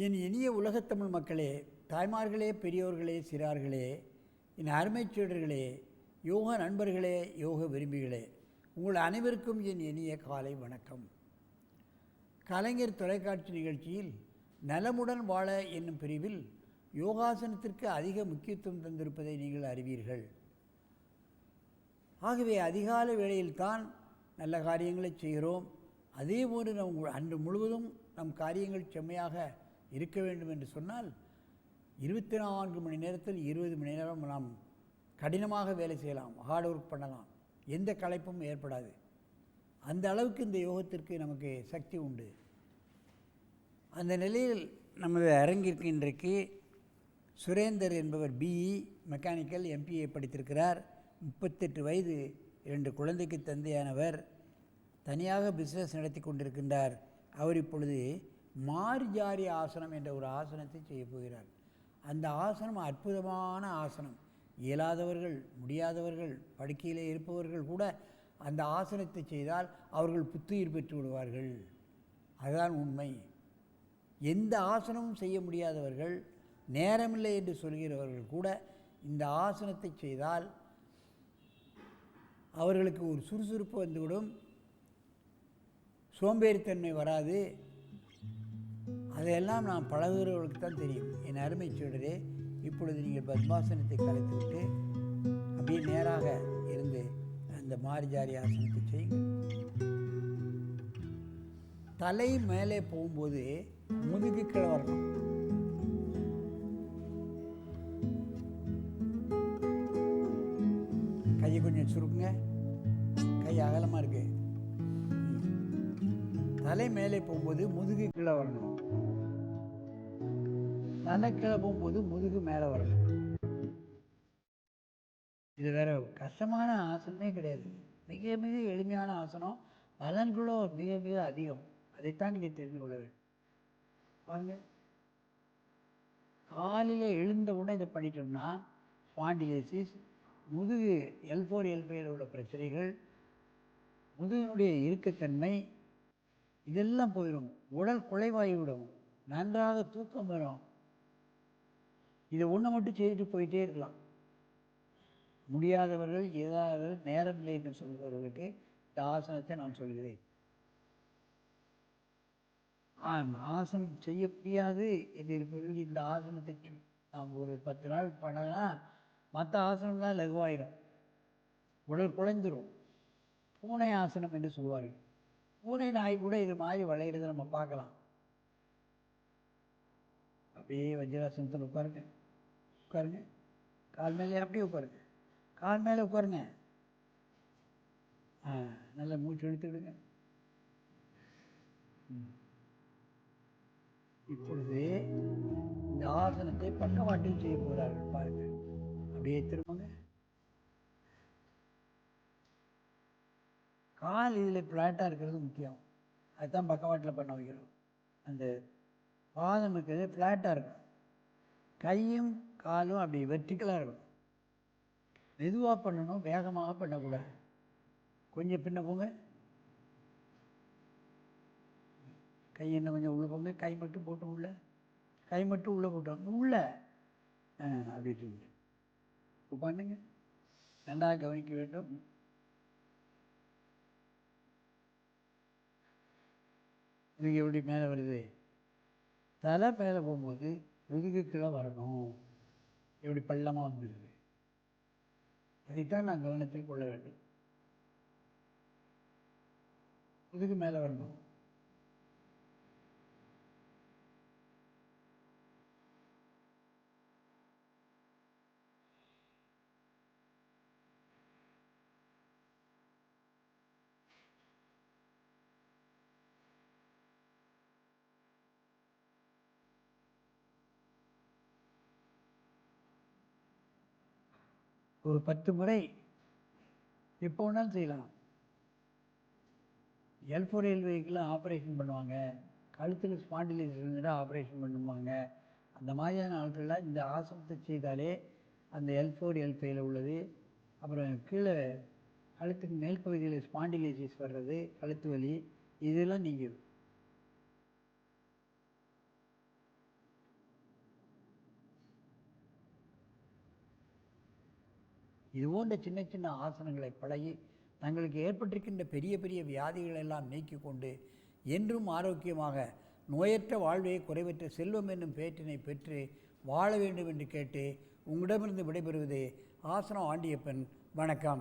என் இனிய உலகத்தமிழ் மக்களே, தாய்மார்களே, பெரியோர்களே, சிறார்களே, என் அருமைச் சீடர்களே, யோக நண்பர்களே, யோக விரும்பிகளே, உங்கள் அனைவருக்கும் என் இனிய காலை வணக்கம். கலைஞர் தொலைக்காட்சி நிகழ்ச்சியில் நலமுடன் வாழ என்னும் பிரிவில் யோகாசனத்திற்கு அதிக முக்கியத்துவம் தந்திருப்பதை நீங்கள் அறிவீர்கள். ஆகவே அதிகாலை வேளையில்தான் நல்ல காரியங்களை செய்கிறோம். அதேபோன்று நம் அன்று முழுவதும் நம் காரியங்கள் செம்மையாக இருக்க வேண்டும் என்று சொன்னால் 24 மணி நேரத்தில் 20 மணி நேரம் நாம் கடினமாக வேலை செய்யலாம், ஹார்ட் ஒர்க் பண்ணலாம், எந்த களைப்பும் ஏற்படாது. அந்த அளவுக்கு இந்த யோகத்திற்கு நமக்கு சக்தி உண்டு. அந்த நிலையில் நமது அரங்கிற்கு இன்றைக்கு சுரேந்தர் என்பவர் பிஇ மெக்கானிக்கல் எம்பிஏ படித்திருக்கிறார். 38 வயது, 2 குழந்தைக்கு தந்தையானவர், தனியாக பிஸ்னஸ் நடத்தி கொண்டிருக்கின்றார். அவர் இப்பொழுது மார்ஜாரி ஆசனம் என்ற ஒரு ஆசனத்தை செய்ய போகிறார். அந்த ஆசனம் அற்புதமான ஆசனம். இயலாதவர்கள், முடியாதவர்கள், படுக்கையிலே இருப்பவர்கள் கூட அந்த ஆசனத்தை செய்தால் அவர்கள் புத்துயிர் பெற்று விடுவார்கள். அதுதான் உண்மை. எந்த ஆசனமும் செய்ய முடியாதவர்கள், நேரமில்லை என்று சொல்கிறவர்கள் கூட இந்த ஆசனத்தை செய்தால் அவர்களுக்கு ஒரு சுறுசுறுப்பு வந்துவிடும், சோம்பேறித்தன்மை வராது. அதையெல்லாம் நான் பழகுகிறவர்களுக்கு தான் தெரியும். என் அருமை சீடரே, இப்பொழுது நீங்கள் பத்மாசனத்தை கலைத்துவிட்டு அப்படியே நேராக இருந்து அந்த மாரிஜாரி ஆசனத்தை செய்யுங்கள். தலை மேலே போகும்போது முதுகு கீழே வரணும். கையை கொஞ்சம் சுருக்குங்க, கை அகலமாக இருக்கு. தலை மேலே போகும்போது முதுகு கீழே வரணும். தலை கீழே போகும்போது முதுகு மேலே வரணும். இது வேற கஷ்டமான ஆசனமே கிடையாது. மிக மிக எளிமையான ஆசனம், பலன்களோ மிக மிக அதிகம். அதைத்தான் நீங்கள் தெரிந்து கொள்ள வேண்டும். வாங்க, காலையில் எழுந்த உடனே இதை பண்ணிட்டோம்னா ஸ்பாண்டிலைசிஸ், முதுகு L4 L5 உள்ள பிரச்சனைகள், முதுகினுடைய இறுக்கத்தன்மை இதெல்லாம் போயிடும். உடல் குலைவாகிவிடும், நன்றாக தூக்கம் வரும். இதை ஒன்று மட்டும் செய்துட்டு போயிட்டே இருக்கலாம். முடியாதவர்கள், ஏதாவது நேரம் இல்லை என்று சொல்பவர்களுக்கு இந்த ஆசனத்தை நான் சொல்கிறேன். ஆசனம் செய்ய முடியாது என்று இருப்பவர்கள் இந்த ஆசனத்தை நாம் ஒரு 10 நாள் பண்ணலாம். மற்ற ஆசனம்லாம் லகுவாயிடும், உடல் குலைந்துடும். பூனை ஆசனம் என்று சொல்வார்கள். பூனை நாய் கூட இது மாதிரி வளையிறதை நம்ம பார்க்கலாம். அப்படியே வஜ்ராசனத்தில் உட்காருங்க, உட்காருங்க. கால் மேலே அப்படியே உட்காருங்க, கால் மேலே உட்காருங்க. நல்லா மூச்சு எடுத்துக்கிடுங்க. இப்பொழுது இந்த ஆசனத்தை பக்கவாட்டில் செய்ய போகிறார்கள் பாருங்க. அப்படியே திரும்புங்க. கால் இதில் பிளாட்டாக இருக்கிறது முக்கியம். அதுதான் பக்கவாட்டில் பண்ண வைக்கிறோம். அந்த பாதம் இருக்கிறது ஃப்ளாட்டாக இருக்கும். கையும் காலும் அப்படி வெர்டிக்கலாக இருக்கணும். மெதுவாக பண்ணணும், வேகமாக பண்ணக்கூடாது. கொஞ்சம் பின்ன போங்க, கை என்ன கொஞ்சம் உள்ளே போங்க. கை மட்டும் போட்டு உள்ள, கை மட்டும் உள்ளே போட்டோம் உள்ள அப்படி இப்போ பண்ணுங்க. நன்றாக கவனிக்க வேண்டும். இதுக்கு எப்படி மேலே வருது? தலை மேலே போகும்போது முதுகு கீழே வரணும். எப்படி பள்ளமாக வந்துடுது. அதைத்தான் நான் கவனத்தில் கொள்ள வேண்டும். முதுகு மேலே வரணும். ஒரு 10 முறை எப்போ வேணாலும் செய்யலாம். L4 L5 ஆப்ரேஷன் பண்ணுவாங்க, கழுத்தில் ஸ்பாண்டிலைசிஸ் இருந்துட்டால் ஆப்ரேஷன் பண்ணுவாங்க. அந்த மாதிரியான ஆட்கள்லாம் இந்த ஆசனத்தை செய்தாலே அந்த L4 L5 உள்ளது, அப்புறம் கீழே கழுத்துக்கு மேல் பகுதியில் ஸ்பாண்டிலைசிஸ் வர்றது, கழுத்து வலி, இதெல்லாம் நீங்கிடும். இது போன்ற சின்ன சின்ன ஆசனங்களை பழகி தங்களுக்கு ஏற்பட்டிருக்கின்ற பெரிய பெரிய வியாதிகளெல்லாம் நீக்கி கொண்டு என்றும் ஆரோக்கியமாக நோயற்ற வாழ்வே குறைவற்ற செல்வம் என்னும் பேற்றினை பெற்று வாழ வேண்டும் என்று கேட்டு உங்களிடமிருந்து விடைபெறுவது ஆசனம் ஆண்டியப்பன். வணக்கம்.